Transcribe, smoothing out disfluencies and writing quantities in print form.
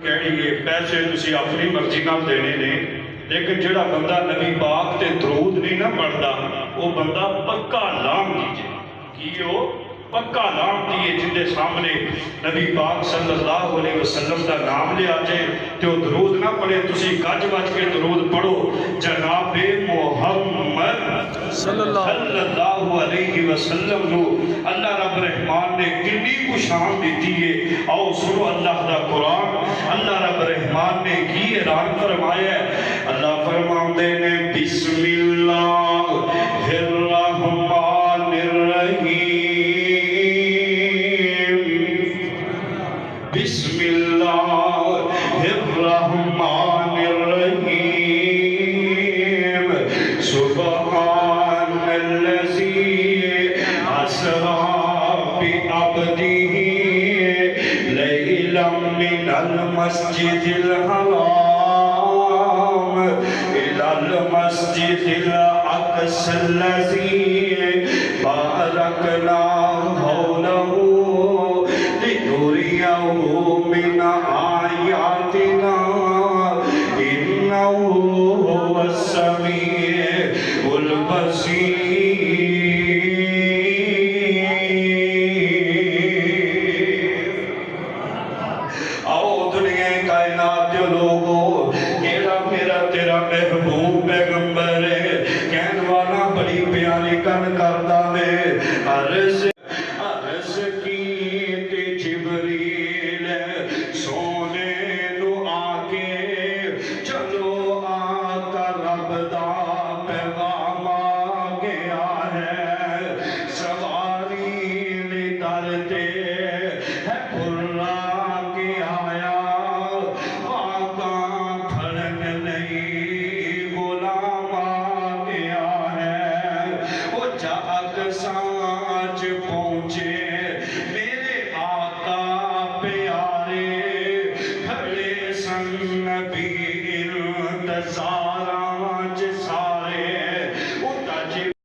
کہڑی ہے پیسے تسی اپنی مرضی نال دینے نے، لیکن جڑا بندہ نبی پاک تے درود نہیں نہ پڑھدا وہ بندہ پکا لام دیجے کی وہ پکا لام دیئے جن دے سامنے نبی پاک صلی اللہ علیہ وسلم دا نام لے آجے تے وہ درود نہ پڑھے تسی گج بج کے درود پڑھو جناب محمد صلی اللہ علیہ وسلم نو اللہ رب رحمان نے کنی کو شان دیتی ہے۔ آؤ سنو اللہ دا قرآن، اللہ رب رحمان نے کی اعلان فرمایا ہے۔ اللہ فرماندے نے بسم اللہ الرحمن الرحیم، بسم اللہ الرحمن الرحیم، سبحان الذی اسری بعبدہ لیلا من المسجد الحرام إلى المسجد الأقصى الذي باركنا حوله لنريه من آياتنا إنه هو السميع البصير۔ آؤ دنیا کائنات کے لوگوں، میرا تیرا محبوب پیغمبر ہے، کہن والا بڑی پیاری کن کردا ہے۔ عرض کی تے جبریل سونے نو آکے چلو آقا رب دا پیغام آ گیا ہے، سواری نے درتے ہے پھرا کے آیا، آقا پھڑن نہیں غلام آ گیا ہے۔ وہ جاگ سانچ پہنچے میرے آقا پیارے، کھڑے سن نبی انتظار